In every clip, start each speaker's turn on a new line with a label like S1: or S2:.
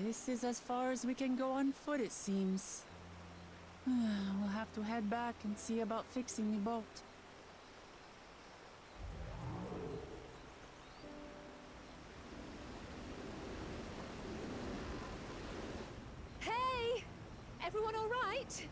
S1: This is as far as we can go on foot, it seems. We'll have to head back and see about fixing the boat.
S2: Hey! Everyone all right?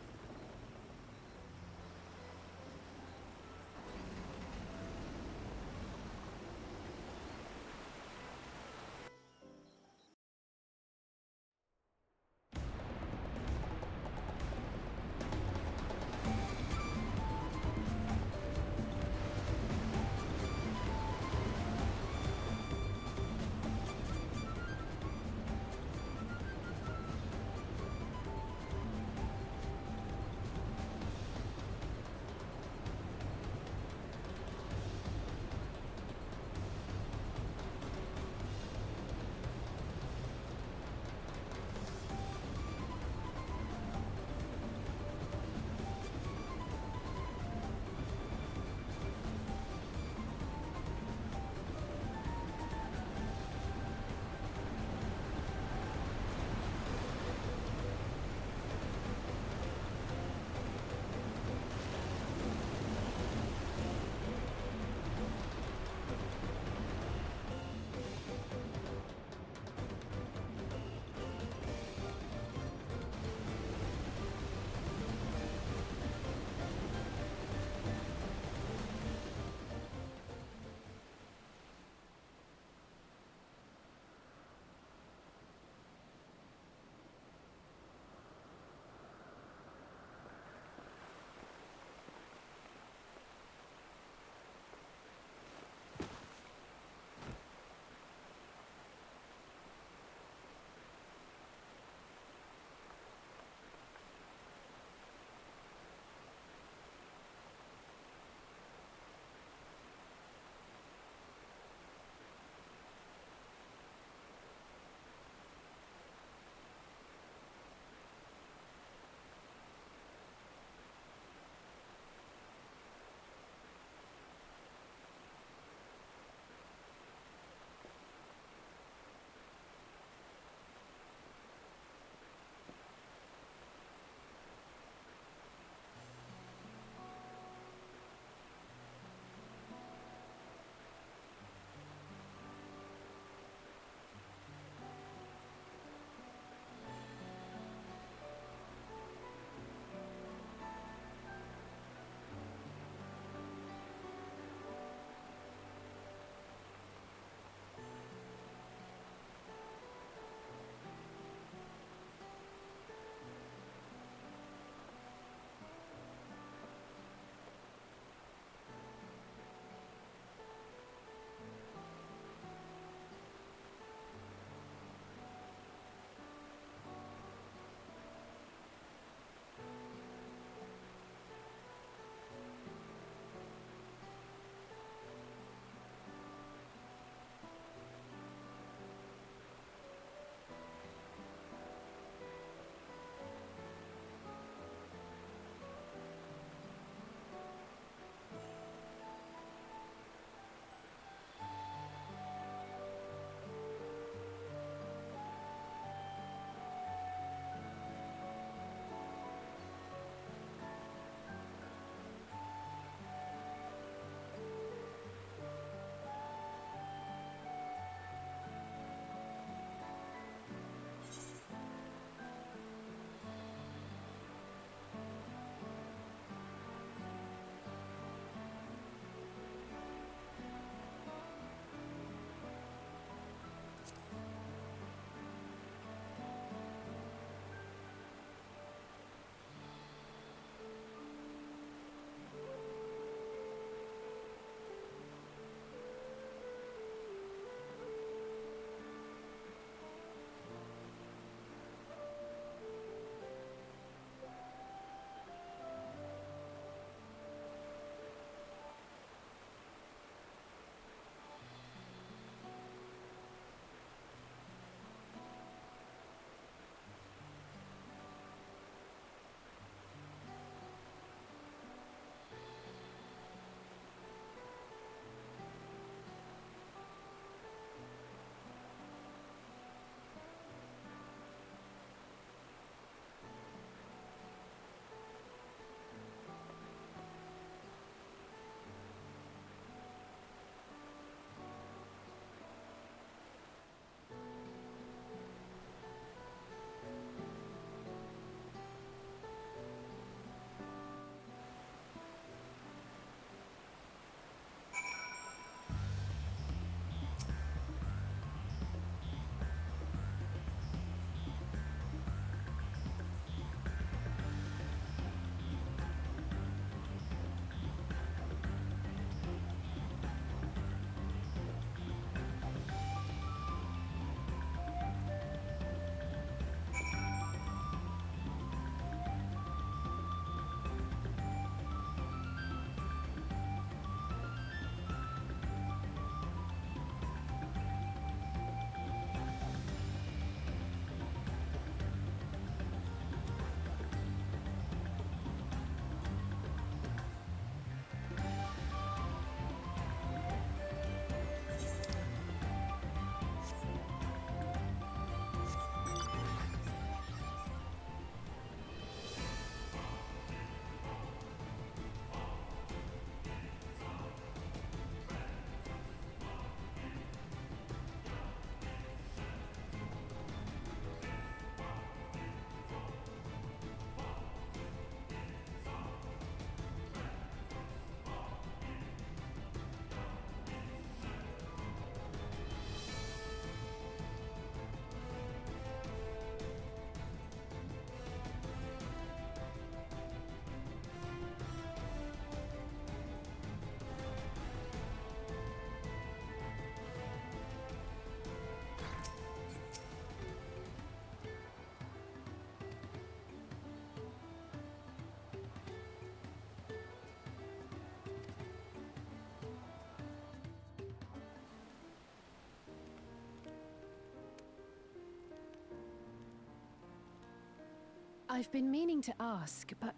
S3: I've been meaning to ask, but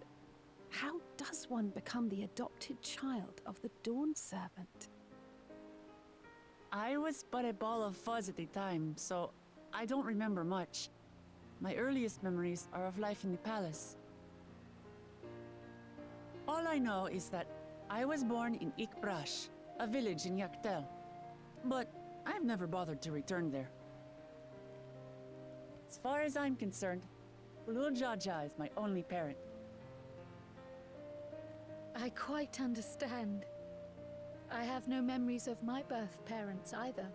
S3: how does one become the adopted child of the Dawn Servant?
S1: I was but a ball of fuzz at the time, so I don't remember much. My earliest memories are of life in the palace. All I know is that I was born in Ikbrash, a village in Yaktel. But I've never bothered to return there. As far as I'm concerned, Ulul Jaja is my only parent.
S2: I quite understand. I have no memories of my birth parents either.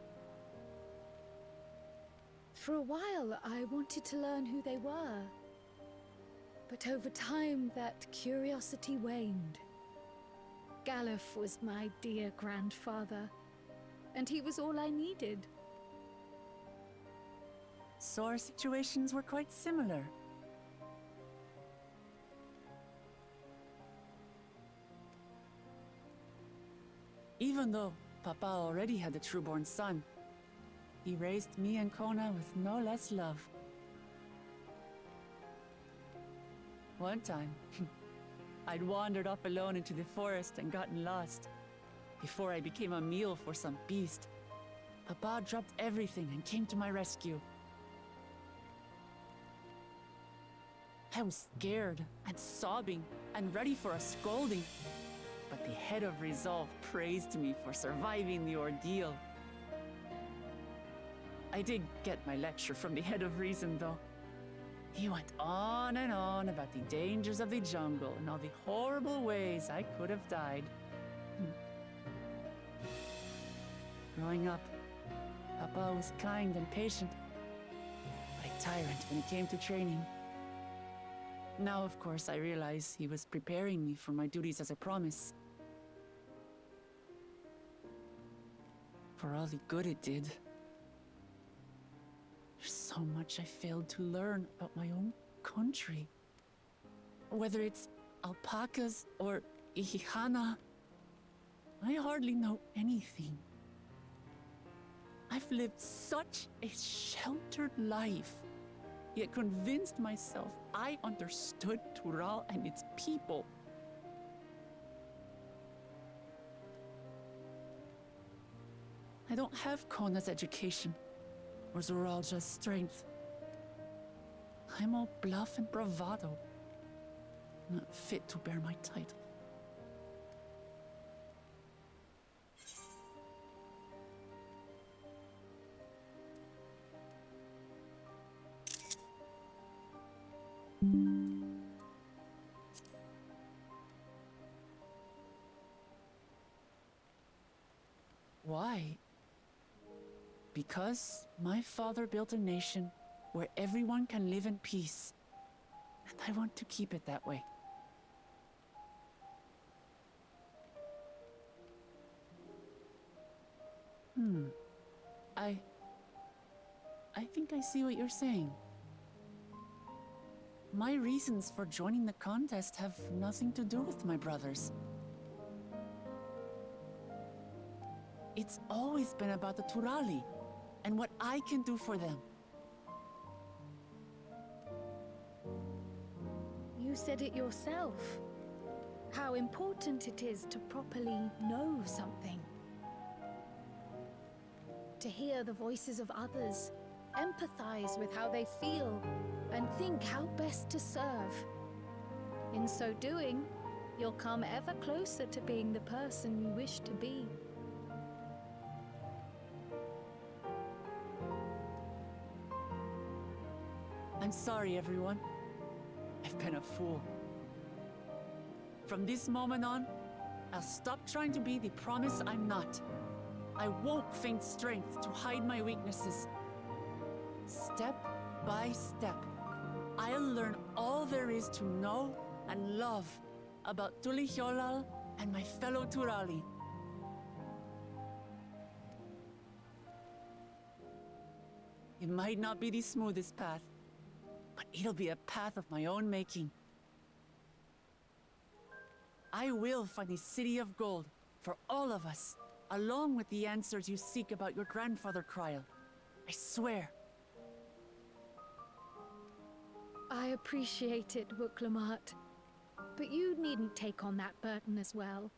S2: For a while, I wanted to learn who they were. But over time, that curiosity waned. Galuf was my dear grandfather, and he was all I needed.
S1: So our situations were quite similar. Even though Papa already had a trueborn son, he raised me and Kona with no less love. One time, I'd wandered off alone into the forest and gotten lost. Before I became a meal for some beast, Papa dropped everything and came to my rescue. I was scared and sobbing and ready for a scolding. But the head of resolve praised me for surviving the ordeal. I did get my lecture from the head of reason, though. He went on and on about the dangers of the jungle and all the horrible ways I could have died. Growing up, Papa was kind and patient, but a tyrant when it came to training. Now, of course, I realize he was preparing me for my duties as a promise. For all the good it did. There's so much I failed to learn about my own country. Whether it's alpacas or Ihihana, I hardly know anything. I've lived such a sheltered life, yet convinced myself I understood Tural and its people. I don't have Kona's education, or Zoralja's strength. I'm all bluff and bravado, not fit to bear my title. Why? Because my father built a nation where everyone can live in peace, and I want to keep it that way. I think I see what you're saying. My reasons for joining the contest have nothing to do with my brothers. It's always been about the Turali, and what I can do for them.
S2: You said it yourself. How important it is to properly know something. To hear the voices of others, empathize with how they feel, and think how best to serve. In so doing, you'll come ever closer to being the person you wish to be.
S1: I'm sorry, everyone. I've been a fool. From this moment on, I'll stop trying to be the promise I'm not. I won't feign strength to hide my weaknesses. Step by step, I'll learn all there is to know and love about Tulihyolal and my fellow Turali. It might not be the smoothest path, but it'll be a path of my own making. I will find the City of Gold for all of us, along with the answers you seek about your grandfather Kryl. I swear.
S2: I appreciate it, Wuklamart. But you needn't take on that burden as well.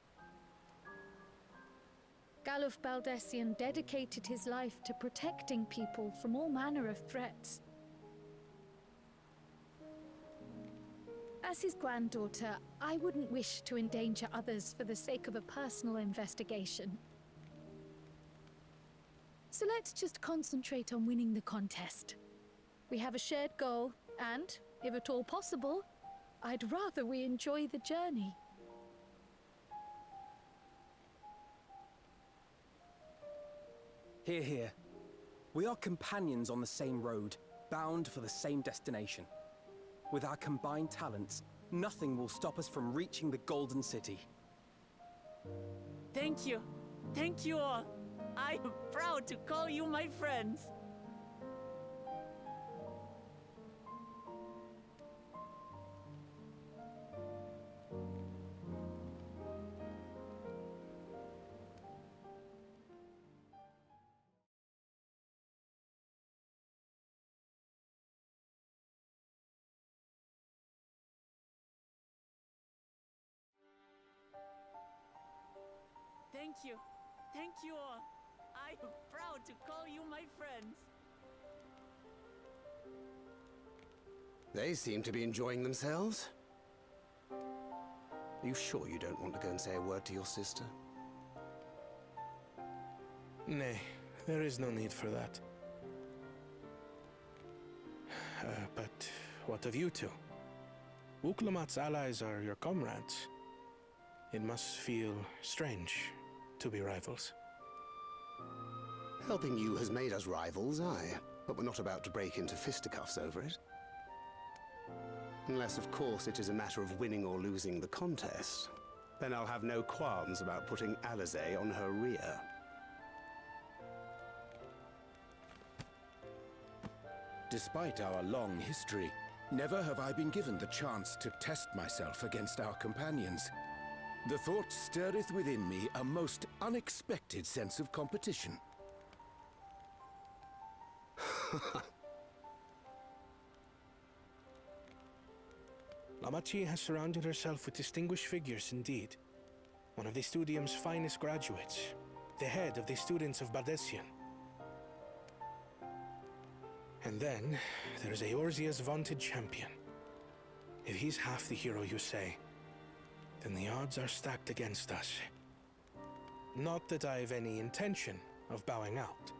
S2: Galuf Baldessian dedicated his life to protecting people from all manner of threats. As his granddaughter, I wouldn't wish to endanger others for the sake of a personal investigation. So let's just concentrate on winning the contest. We have a shared goal, and, if at all possible, I'd rather we enjoy the journey.
S4: Hear, hear. We are companions on the same road, bound for the same destination. With our combined talents, nothing will stop us from reaching the Golden City.
S1: Thank you. Thank you all. I am proud to call you my friends. Thank you. Thank you all. I am proud to call you my friends.
S5: They seem to be enjoying themselves. Are you sure you don't want to go and say a word to your sister?
S6: Nay, there is no need for that. But what of you two? Wuklamat's allies are your comrades. It must feel strange to be rivals.
S5: Helping you has made us rivals, aye. But we're not about to break into fisticuffs over it. Unless, of course, it is a matter of winning or losing the contest. Then I'll have no qualms about putting Alizé on her rear.
S7: Despite our long history, never have I been given the chance to test myself against our companions. The thought stirreth within me a most unexpected sense of competition.
S6: Lamachi has surrounded herself with distinguished figures indeed. One of the Studium's finest graduates, the head of the students of Bardessian. And then, there's Eorzea's vaunted champion. If he's half the hero you say, then the odds are stacked against us. Not that I've any intention of bowing out.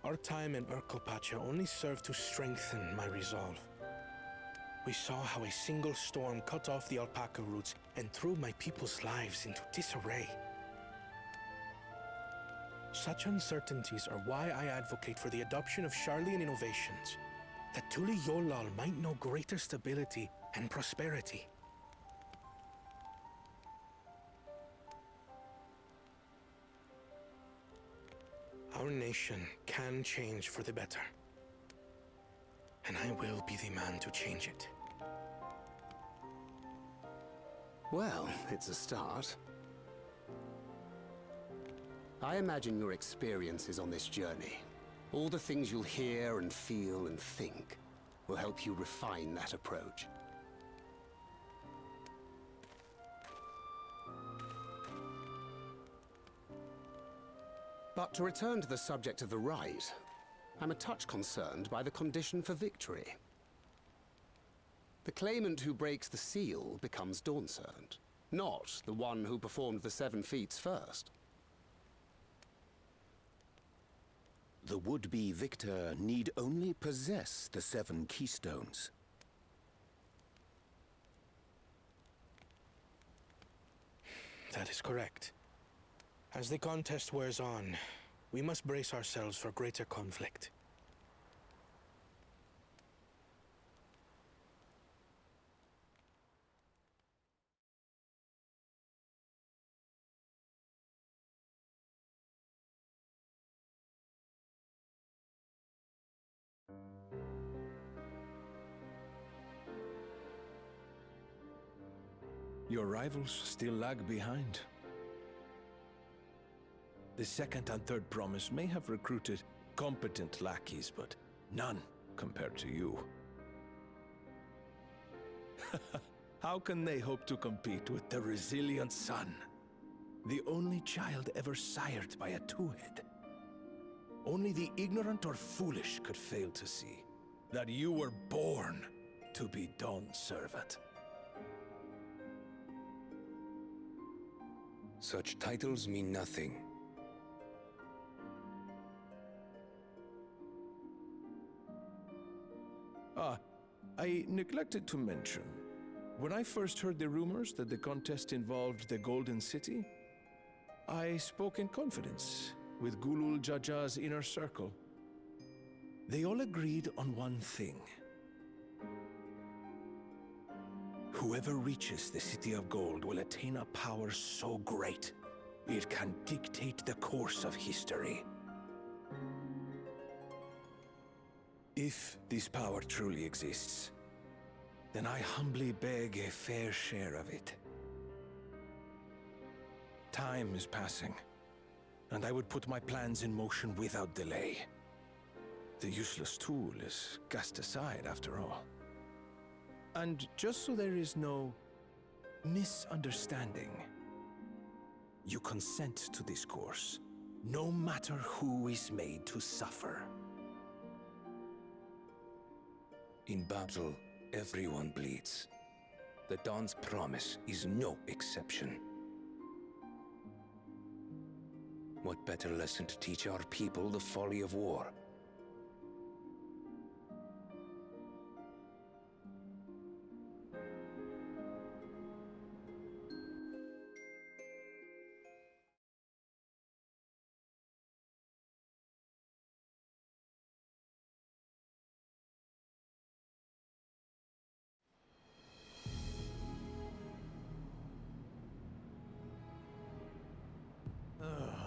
S6: Our time in Urkelpacha only served to strengthen my resolve. We saw how a single storm cut off the alpaca roots and threw my people's lives into disarray. Such uncertainties are why I advocate for the adoption of Sharlayan innovations, that Tuli Yolal might know greater stability and prosperity. Our nation can change for the better, and I will be the man to change it.
S5: Well, it's a start. I imagine your experiences on this journey, all the things you'll hear and feel and think, will help you refine that approach. But to return to the subject of the rite, I'm a touch concerned by the condition for victory. The claimant who breaks the seal becomes Dawn Servant, not the one who performed the 7 feats first.
S7: The would-be victor need only possess the 7 keystones.
S6: That is correct. As the contest wears on, we must brace ourselves for greater conflict.
S8: Your rivals still lag behind. The second and third promise may have recruited competent lackeys, but none compared to you. How can they hope to compete with the resilient son? The only child ever sired by a two-head. Only the ignorant or foolish could fail to see that you were born to be Dawn's servant.
S9: Such titles mean nothing.
S8: I neglected to mention. When I first heard the rumors that the contest involved the Golden City, I spoke in confidence with Gulul Jaja's inner circle. They all agreed on one thing. Whoever reaches the City of Gold will attain a power so great, it can dictate the course of history. If this power truly exists, then I humbly beg a fair share of it. Time is passing, and I would put my plans in motion without delay. The useless tool is cast aside after all. And just so there is no misunderstanding, you consent to this course, no matter who is made to suffer.
S9: In battle, everyone bleeds. The Dawn's promise is no exception. What better lesson to teach our people the folly of war?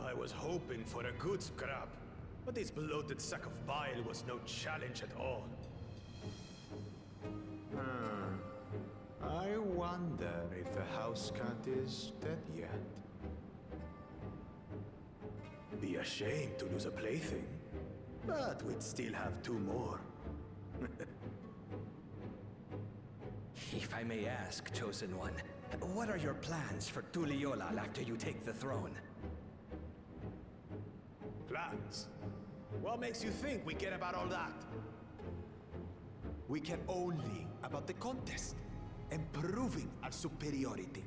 S10: I was hoping for a good scrap, but this bloated sack of bile was no challenge at all. I wonder if the house cat is dead yet. Be ashamed to lose a plaything, but we'd still have two more.
S11: If I may ask, Chosen One, what are your plans for Tuliyollal after you take the throne?
S10: Plans? What makes you think we care about all that? We care only about the contest and proving our superiority.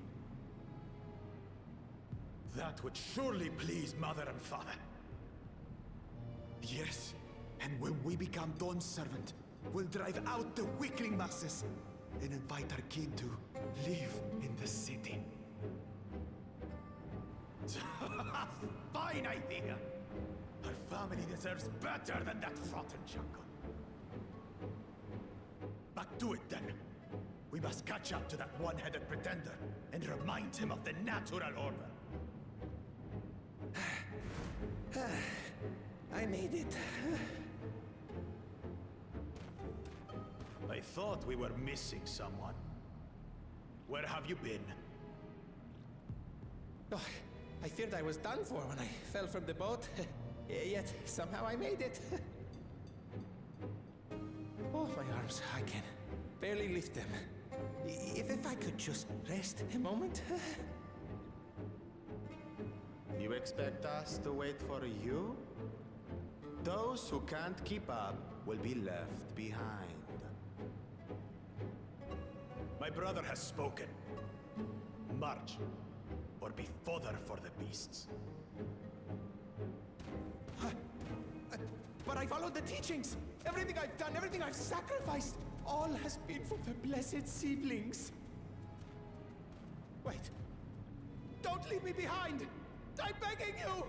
S10: That would surely please Mother and Father. Yes, and when we become Dawn's servant, we'll drive out the weakling masses and invite our kin to live in the city. Fine idea! Our family deserves better than that rotten jungle. Back to it then. We must catch up to that one-headed pretender and remind him of the natural order.
S11: I made it.
S10: I thought we were missing someone. Where have you been?
S11: Oh, I feared I was done for when I fell from the boat. Yet, somehow I made it. Oh, my arms, I can barely lift them. If I could just rest a moment.
S10: You expect us to wait for you? Those who can't keep up will be left behind. My brother has spoken. March, or be fodder for the beasts.
S11: But I followed the teachings. Everything I've done, everything I've sacrificed, all has been for the blessed seedlings. Wait. Don't leave me behind! I'm begging you!